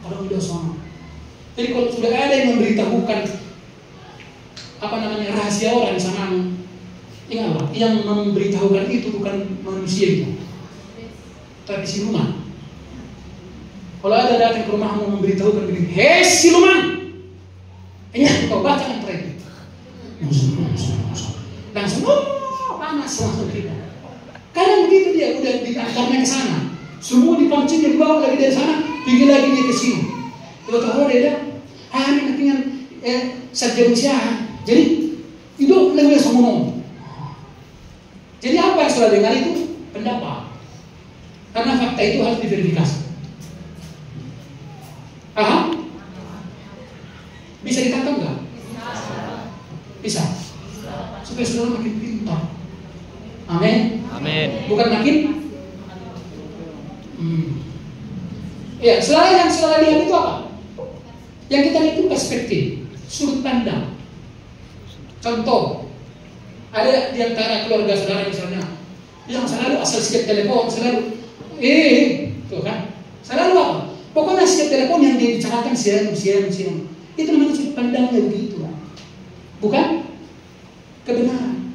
udah sama. Jadi kalau sudah ada yang memberitahukan rahasia orang sama, ingatlah yang memberitahukan itu bukan manusia itu, tapi siluman. Kalau ada datang ke rumahmu memberitahukan begini, hei siluman. Ini kau baca yang terakhir. Langsung, panas langsung kita. Karena begitu dia udah diantarnya ke sana. Semua dipancing dan dibawa lagi dari sana, pergi lagi dia ke sini. Tahu dia hari nantinya sarjana usaha. Jadi itu lebih semua. Jadi apa yang sudah dengar itu pendapat. Karena fakta itu harus diverifikasi. Aha? Bisa ditangkap nggak? Bisa. Supaya saudara makin pintar. Amin. Amin. Bukan makin. Ya, selain yang saudara lihat itu apa? Yang kita lihat itu perspektif, sudut pandang. Contoh, ada di antara keluarga saudara misalnya yang selalu asal siap telepon, selalu tuh kan, selalu apa? Pokoknya siap telepon yang dia bicarakan siang. Itu namanya sudut pandangnya begitu, bukan kebenaran.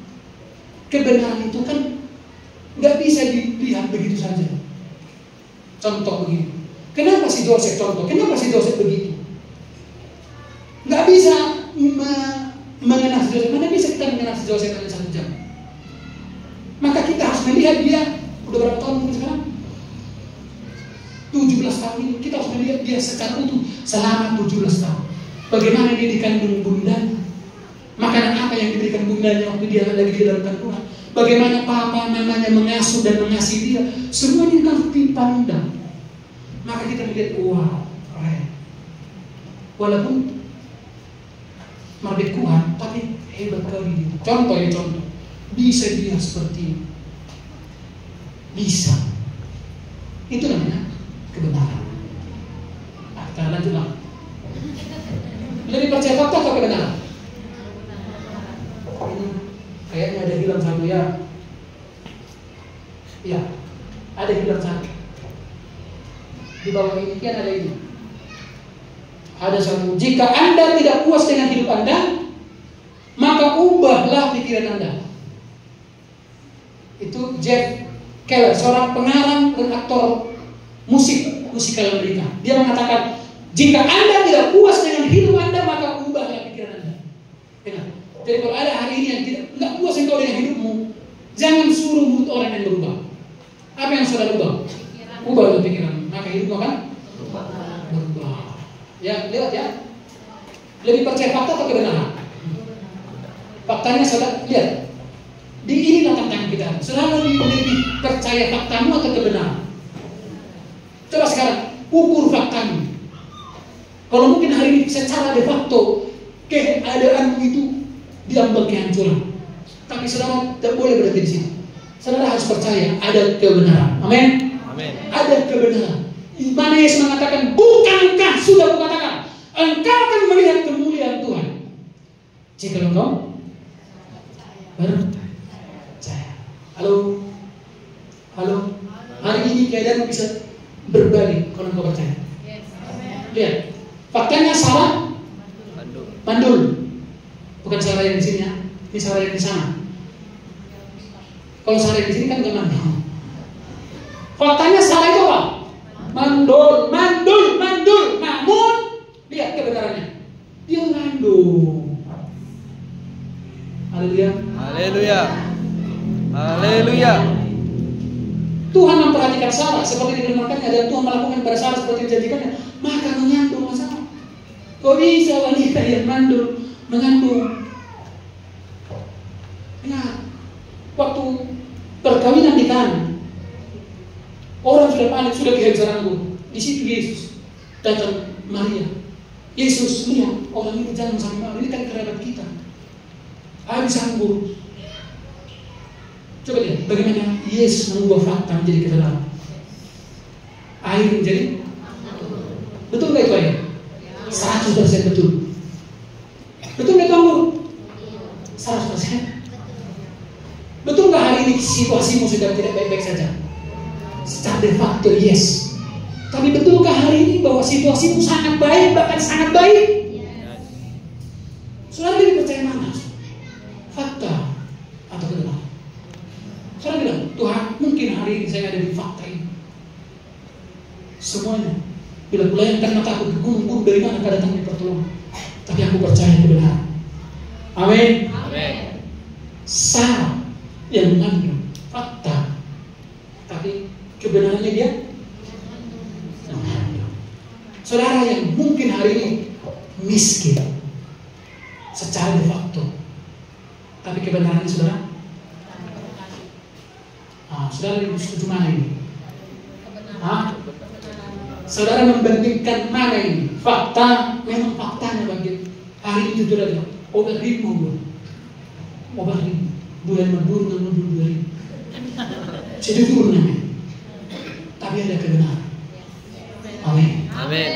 Kebenaran itu kan nggak bisa dilihat begitu saja. Contoh begini, kenapa si Joseph begitu? Nggak bisa mengenal si Joseph. Mana bisa kita mengenal si Joseph dalam 1 jam? Maka kita harus melihat dia udah berapa tahun mungkin sekarang? 17 tahun ini. Kita harus melihat dia secara utuh selama 17 tahun. Bagaimana dia dikandung bundanya? Makanan apa yang diberikan bundanya waktu dia lagi di dalam kandungan? Bagaimana papa mamanya mengasuh dan mengasihi dia? Semua ini harus dipandang. Maka kita melihat, wah, keren. Walaupun merdek Tuhan, tapi hebat kali dia. Contoh. Bisa dia seperti ini. Bisa. Itu namanya kebenaran. Kita lanjutlah. Lebih percaya fakta atau kebenaran? Kayaknya ada hilang satu ya. Ya, ada hilang satu. Di bawah ini kan ada ini. Ada satu. Jika Anda tidak puas dengan hidup Anda, maka ubahlah pikiran Anda. Itu Jeff Keller, seorang pengarang dan aktor musikal Amerika. Dia mengatakan, jika Anda tidak puas dengan hidup Anda, maka ubahlah pikiran Anda. Dengar. Jadi kalau ada hari ini yang tidak puas engkau dengan hidupmu, jangan suruh mulut orang yang berubah. Apa yang sudah berubah? Ubah pikiran, maka hidupmu akan berubah. Ya, lihat ya. Lebih percaya fakta atau kebenaran? Faktanya saudara lihat. Saudara lebih percaya faktamu atau kebenaran? Coba sekarang ukur faktamu. Kalau mungkin hari ini secara de facto keadaanmu itu diambang kehancuran, tapi saudara tidak boleh berhenti di situ. Saudara harus percaya ada kebenaran. Amin. Amin. Ada kebenaran. Di mana Yesus mengatakan, bukankah sudah kukatakan, engkau akan melihat kemuliaan Tuhan jika engkau percaya. Halo, halo. Hari ini keadaan bisa berbalik kalau engkau percaya. Lihat, faktanya salah. Mandul. Bukan salah yang di sini ya. Ini salah yang di sana. Kalau salah yang di sini kan enggak mandul. Faktanya salah itu apa? Mandul. Namun lihat kebenarannya. Dia mandul. Haleluya. Haleluya. Haleluya. Tuhan memperhatikan salah seperti dikatakannya, dan Tuhan melakukan pada salah seperti dijanjikannya, maka mengandung masalah. Kok bisa wanita yang mengandung? Ingat, waktu perkawinan di Kana, orang sudah panik, sudah kehabisan. Di situ Yesus datang Maria. Yesus lihat orang ini jangan sampai malu, ini kan kerabat kita. Habis anggur. Coba lihat bagaimana Yesus mengubah fakta menjadi kebenaran. Air menjadi betul nggak itu air? 100% betul. Betul nggak itu anggur? 100%. Betul nggak hari ini situasimu sudah tidak baik-baik saja? Secara de facto yes. Tapi betulkah hari ini bahwa situasimu sangat baik, bahkan sangat baik? Saudara lebih percaya mana? Fakta atau kebenaran? Saudara bilang, Tuhan mungkin hari ini saya ada di fakta ini. Semuanya bilang, melayangkan mataku ke gunung-gunung, dari mana kau datang di pertolongan? Tapi aku percaya kebenaran. Amin. Amin. Sarah yang mengandung fakta, tapi kebenarannya dia mengandung. Saudara yang mungkin hari ini miskin secara de facto, tapi kebenarannya saudara, saudara setuju mana ini? Saudara membandingkan mana ini? Fakta, memang faktanya bagi hari ini jujur aja. Obat ribu, bulan mendul dari. Sejujurnya, tapi ada kebenaran. Amin. Amin.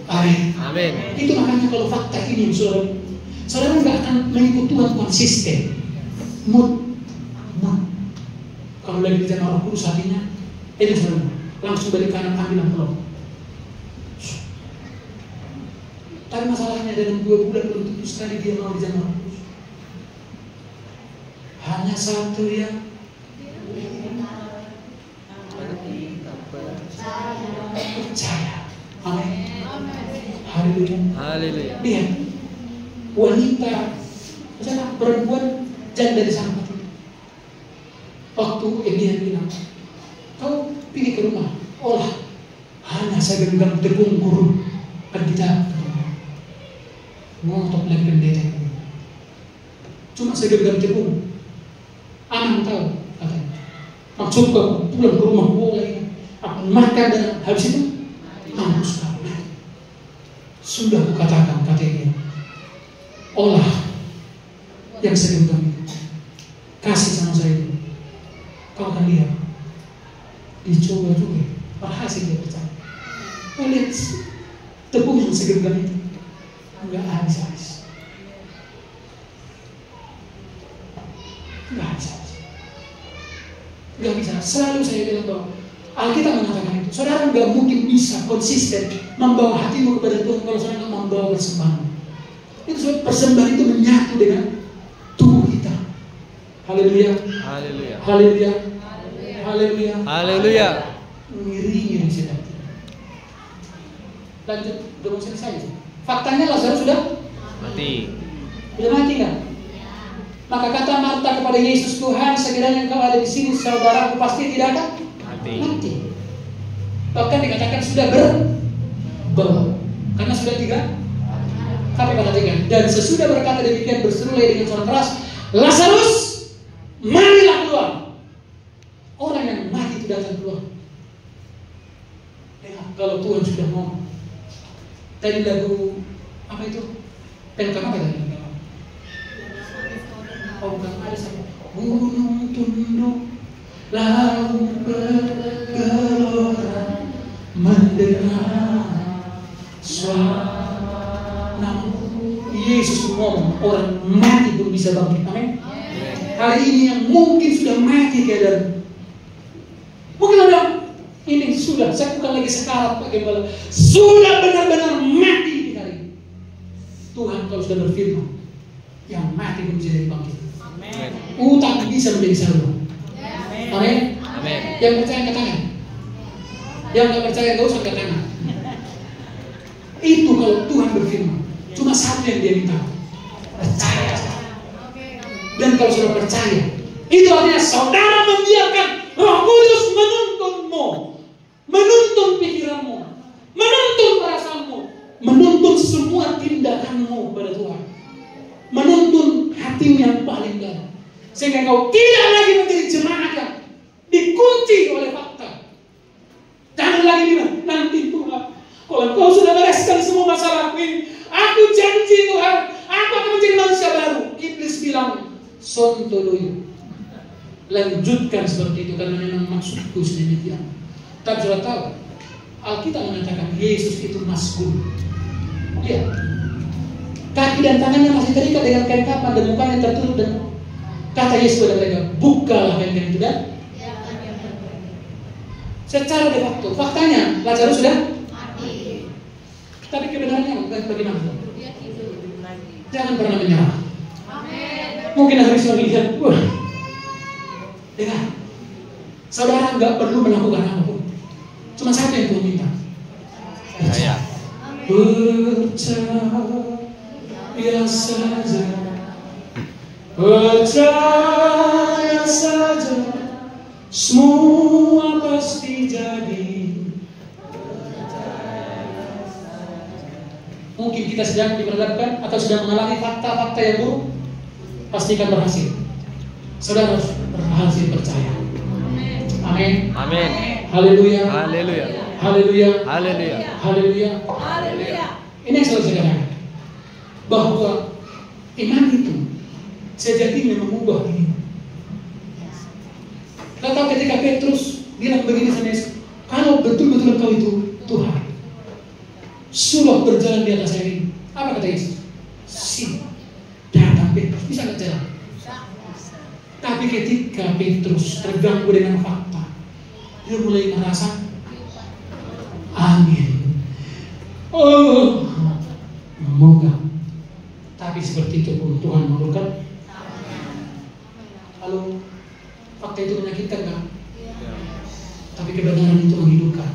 Amin. Amin. Itu makanya kalau fakta ini, saudara nggak akan mengikut Tuhan konsisten. Mood. Kalau lagi di Roh Kudus hatinya, ini saudara langsung balik kanan ambil amplop. Tapi masalahnya dalam 2 bulan belum tentu sekali dia mau di Roh Kudus. Hanya satu yang percaya. Amin. Haleluya. Haleluya. Lihat, wanita, misalnya perempuan janda di sana. Waktu Elia bilang, kau pergi ke rumah, olah hanya segenggam tepung guru, kan kita ngotot lagi pendeta. Cuma segenggam tepung. Anak tahu, katanya. Maksud kau pulang ke rumah boleh, aku makan dan habis itu mampus kau. Sudah kukatakan, katanya, olah yang segenggam itu, kasih sama saya itu. Kau akan lihat, dicoba juga, berhasil dia percaya. Kau lihat tepung yang segenggam itu, enggak habis-habis. Enggak habis-habis. Enggak bisa. Selalu saya bilang bahwa Alkitab mengatakan itu. Saudara enggak mungkin bisa konsisten membawa hatimu kepada Tuhan kalau saudara enggak membawa persembahan. Itu sebab persembahan itu menyatu dengan tubuh kita. Haleluya. Haleluya. Haleluya. Haleluya. Haleluya. Ngiri sedang. Lanjut, udah mau selesai. Faktanya Lazarus sudah Mati. Sudah mati kan? Maka kata Marta kepada Yesus, Tuhan, sekiranya engkau ada di sini, saudaraku pasti tidak akan mati. Bahkan dikatakan sudah berbau, karena sudah 3 kali perhatikan. Dan sesudah berkata demikian, berseru dengan suara keras, Lazarus, marilah keluar. datang keluar. Ya, kalau Tuhan sudah ngomong. Tadi lagu apa itu? Penkan apa tadi? Oh, bukan, ada sama. Gunung tunduk, laut bergelora, mendengar suara Yesus ngomong, orang mati pun bisa bangkit. Amin. Hari ini yang mungkin sudah mati keadaan, mungkin ada ini sudah, saya bukan lagi sekarat Pak Gembala, sudah benar-benar mati di hari ini. Tuhan kalau sudah berfirman, yang mati pun bisa bangkit. Utang bisa menjadi saldo. Amin. Yang percaya angkat tangan. Yang nggak percaya nggak usah angkat tangan. Itu kalau Tuhan berfirman, cuma satu yang dia minta, percaya. Dan kalau sudah percaya, itu artinya saudara membiarkan Roh Kudus menuntunmu, menuntun pikiranmu, menuntun perasaanmu, menuntun semua tindakanmu pada Tuhan, menuntun hatimu yang paling dalam, sehingga kau tidak lagi menjadi jemaat yang dikunci oleh fakta. Jangan lagi bilang, nanti Tuhan, kalau kau sudah bereskan semua masalah ini, aku janji Tuhan, aku akan menjadi manusia baru. Iblis bilang, sontoloyo, lanjutkan seperti itu karena memang maksudku sedemikian. Tapi sudah tahu, Alkitab mengatakan Yesus itu maskul. Lihat, kaki dan tangannya masih terikat dengan kain kapan dan mukanya tertutup, dan kata Yesus kepada mereka, bukalah kain-kain itu. Dan secara de facto, faktanya Lazarus sudah mati. Tapi kebenarannya bagaimana? Jangan pernah menyerah. Mungkin hari ini lihat, wah, dengar, saudara nggak perlu melakukan apapun, cuma satu yang Tuhan minta, percaya. Percaya saja, percaya saja, semua pasti jadi. Mungkin kita sedang diperhadapkan atau sedang mengalami fakta-fakta yang buruk, pastikan berhasil. Saudara harus berhasil percaya. Amin. Amin. Haleluya. Haleluya. Haleluya. Haleluya. Haleluya. Haleluya. Ini yang selalu saya katakan, bahwa iman itu sejatinya mengubah ini. Kau tahu ketika Petrus bilang begini sama Yesus, kalau betul-betul engkau itu Tuhan, suruh berjalan di atas air ini. Apa kata Yesus? Sini. Datang Petrus, bisa nggak jalan? Tapi ketika Petrus terganggu dengan fakta, dia mulai merasa angin. Oh, moga. Tapi seperti itu pun Tuhan mengabulkan. Halo, fakta itu menyakitkan kan? Tapi kebenaran itu menghidupkan.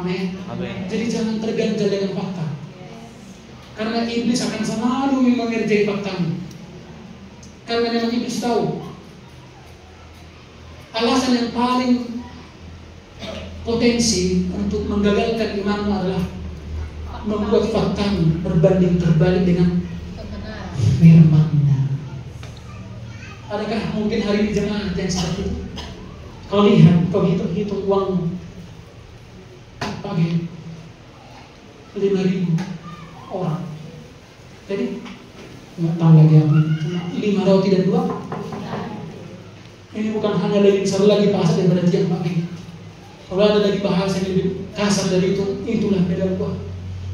Amin. Jadi jangan terganjal dengan fakta, karena iblis akan selalu mengerjai faktamu. Karena memang iblis tahu alasan yang paling potensi untuk menggagalkan imanmu adalah membuat faktamu berbanding terbalik dengan firman-Nya. Adakah mungkin hari ini jemaat yang seperti itu? Kau lihat, kau hitung uangmu pagi 5.000 orang. Jadi nggak tahu lagi apa, cuma 5 roti dan 2. Ini bukan hanya lagi satu lagi bahasa daripada tiang pagi. Kalau ada lagi bahasa yang lebih kasar dari itu, itulah beda buah.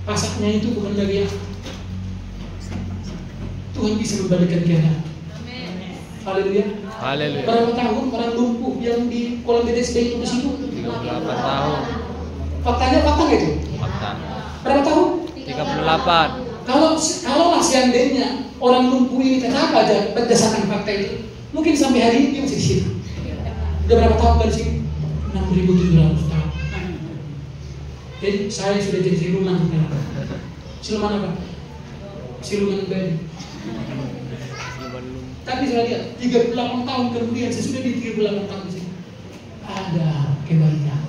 Pasaknya itu bukan lagi yang Tuhan bisa membalikkan keadaan. Haleluya. Haleluya. Berapa tahun orang lumpuh yang di kolam BTSD itu di situ? 38 tahun. Faktanya fakta nggak itu? Fakta. Berapa tahun? 38. Kalau lah seandainya orang lumpuh ini tetap aja berdasarkan fakta itu, mungkin sampai hari ini dia masih di situ. Udah berapa tahun dari sini? 6.700 tahun. Jadi saya sudah jadi siluman sekarang. Siluman apa? Siluman bayi. Tapi saya lihat 38 tahun kemudian, sesudah di 38 tahun di sini ada kebaikan.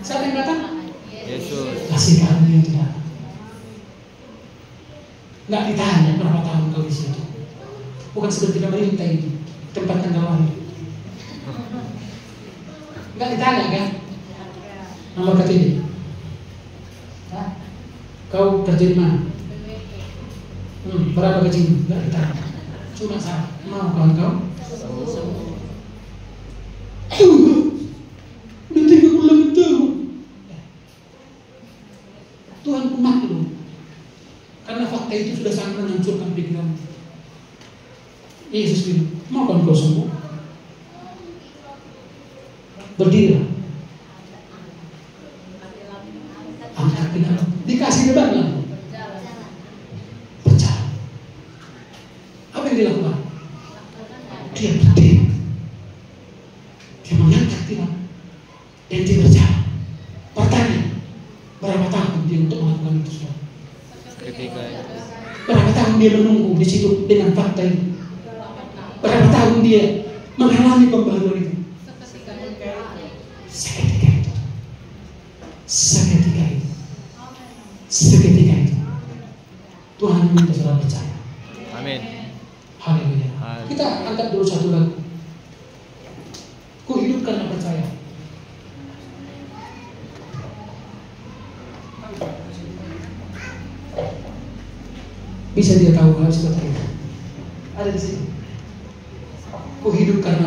Siapa yang datang? Yesus. Kasih karunia itu datang. Nggak ditanya berapa tahun kau di situ. Bukan seperti pemerintah itu, tempat tanggal lahir. Nggak ditanya kan? Nomor KTP. Hah? Kau kerja di mana? Berapa gajimu? Nggak ditanya. Cuma satu. Mau kawan kau? Udah 38 tahun. Tuhan pun maklum. Karena fakta itu sudah sangat menghancurkan pikiran. Yesus bilang, mau kan kau sembuh? Berdirilah. Angkat pinggangmu. Dikasih beban lah. Berjalan. Apa yang dilakukan? Dia berdiri. Dia mengangkat pinggang. Dan dia berjalan. Pertanyaan, berapa tahun dia untuk melakukan itu semua? Berapa tahun dia menunggu di situ dengan fakta ini? Berapa tahun dia menghalangi pembaharuan itu? Seketika itu. Seketika itu. Seketika itu. Tuhan minta saudara percaya. Amin. Haleluya. Kita angkat dulu satu lagu. Ku hidup karena percaya. Bisa dia tahu kalau sudah tahu. Ada di sini. Ku hidup karena